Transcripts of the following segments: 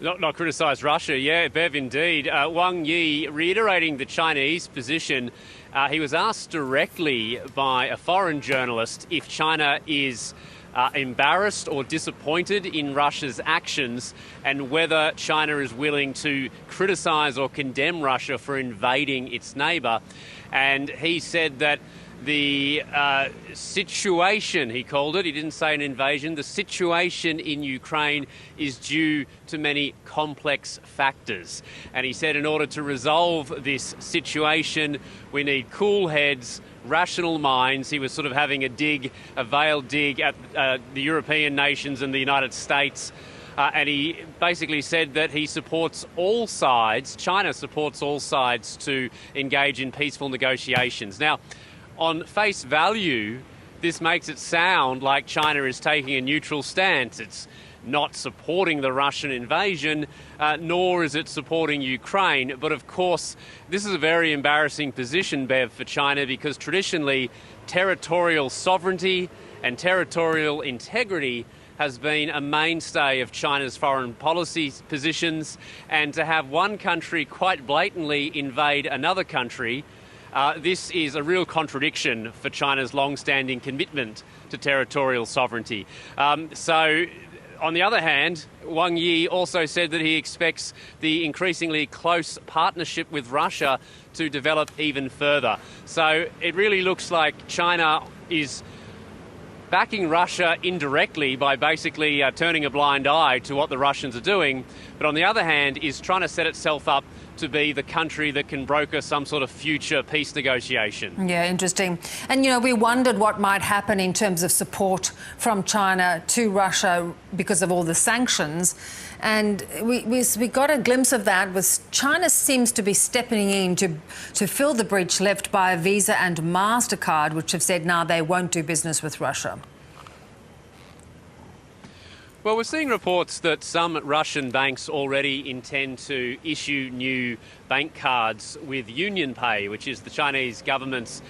Not criticise Russia, yeah, Bev, indeed. Wang Yi reiterating the Chinese position. He was asked directly by a foreign journalist if China is embarrassed or disappointed in Russia's actions and whether China is willing to criticise or condemn Russia for invading its neighbour. And he said that the situation, he called it, he didn't say an invasion, the situation in Ukraine is due to many complex factors. And he said in order to resolve this situation, we need cool heads, rational minds. He was sort of having a veiled dig at the European nations and the United States. And he basically said that he supports all sides, China supports all sides to engage in peaceful negotiations. Now, on face value, this makes it sound like China is taking a neutral stance. It's not supporting the Russian invasion, nor is it supporting Ukraine. But of course, this is a very embarrassing position, Bev, for China, because traditionally territorial sovereignty and territorial integrity has been a mainstay of China's foreign policy positions. And to have one country quite blatantly invade another country, this is a real contradiction for China's long-standing commitment to territorial sovereignty. So, on the other hand, Wang Yi also said that he expects the increasingly close partnership with Russia to develop even further. So it really looks like China is backing Russia indirectly by basically turning a blind eye to what the Russians are doing, but on the other hand is trying to set itself up to be the country that can broker some sort of future peace negotiation. Yeah, interesting. And, you know, we wondered what might happen in terms of support from China to Russia because of all the sanctions. And we got a glimpse of that. China seems to be stepping in to fill the breach left by Visa and MasterCard, which have said now they won't do business with Russia. Well, we're seeing reports that some Russian banks already intend to issue new bank cards with UnionPay, which is the Chinese government's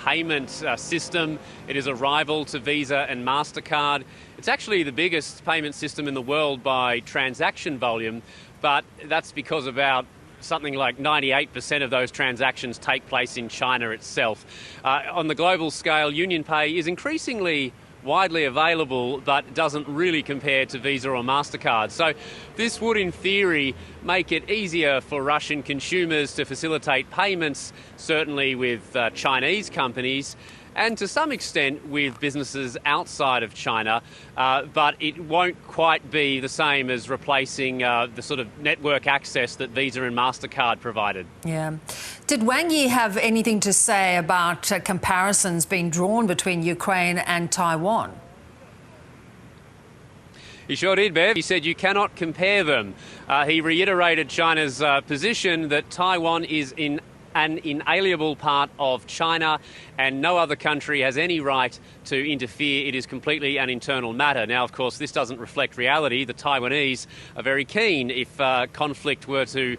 payment system. It is a rival to Visa and MasterCard. It's actually the biggest payment system in the world by transaction volume, but that's because about something like 98% of those transactions take place in China itself. On the global scale, UnionPay is increasingly widely available, but doesn't really compare to Visa or MasterCard. So this would, in theory, make it easier for Russian consumers to facilitate payments, certainly with Chinese companies, and to some extent with businesses outside of China, but it won't quite be the same as replacing the sort of network access that Visa and MasterCard provided. Yeah. Did Wang Yi have anything to say about comparisons being drawn between Ukraine and Taiwan? He sure did, Bev. He said you cannot compare them. He reiterated China's position that Taiwan is an inalienable part of China and no other country has any right to interfere. It is completely an internal matter. Now, of course, this doesn't reflect reality. The Taiwanese are very keen if conflict were to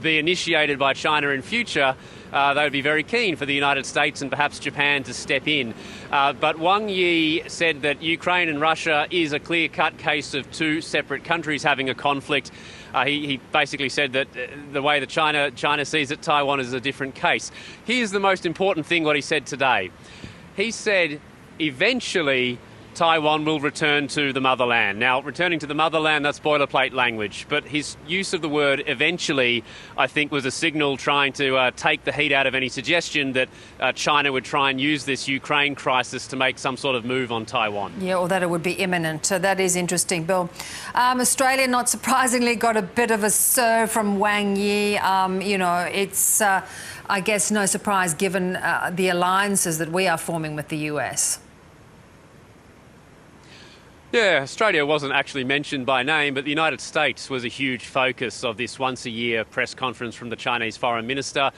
be initiated by China in future, they would be very keen for the United States and perhaps Japan to step in. But Wang Yi said that Ukraine and Russia is a clear-cut case of two separate countries having a conflict. He basically said that the way that China sees it, Taiwan is a different case. Here's the most important thing, what he said today. He said eventually Taiwan will return to the motherland. Now, returning to the motherland, that's boilerplate language, but his use of the word eventually, I think, was a signal trying to take the heat out of any suggestion that China would try and use this Ukraine crisis to make some sort of move on Taiwan. Yeah, or that it would be imminent. So that is interesting, Bill. Australia, not surprisingly, got a bit of a stir from Wang Yi. You know, it's, I guess, no surprise given the alliances that we are forming with the US. Yeah, Australia wasn't actually mentioned by name, but the United States was a huge focus of this once-a-year press conference from the Chinese foreign minister.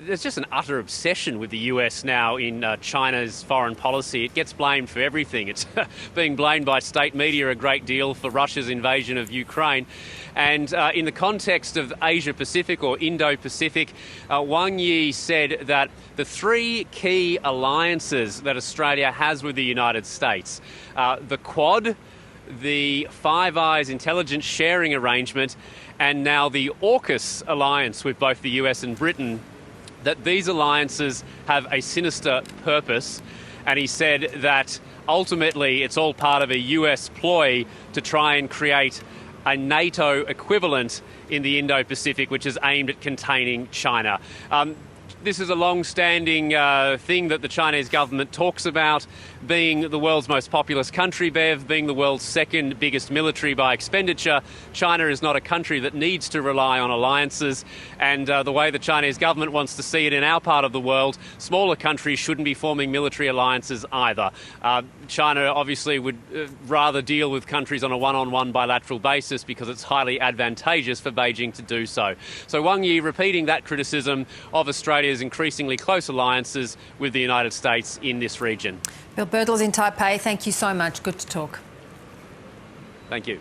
There's just an utter obsession with the US now in China's foreign policy. It gets blamed for everything. It's being blamed by state media a great deal for Russia's invasion of Ukraine. And in the context of Asia-Pacific or Indo-Pacific, Wang Yi said that the three key alliances that Australia has with the United States, the Quad, the Five Eyes intelligence sharing arrangement and now the AUKUS alliance with both the US and Britain, that these alliances have a sinister purpose. And he said that ultimately it's all part of a US ploy to try and create a NATO equivalent in the Indo-Pacific, which is aimed at containing China. This is a long-standing thing that the Chinese government talks about, being the world's most populous country, Bev, being the world's second biggest military by expenditure. China is not a country that needs to rely on alliances, and the way the Chinese government wants to see it in our part of the world, smaller countries shouldn't be forming military alliances either. China obviously would rather deal with countries on a one-on-one bilateral basis because it's highly advantageous for Beijing to do so. So Wang Yi repeating that criticism of Australia's increasingly close alliances with the United States in this region. Bill Birtles in Taipei, thank you so much. Good to talk. Thank you.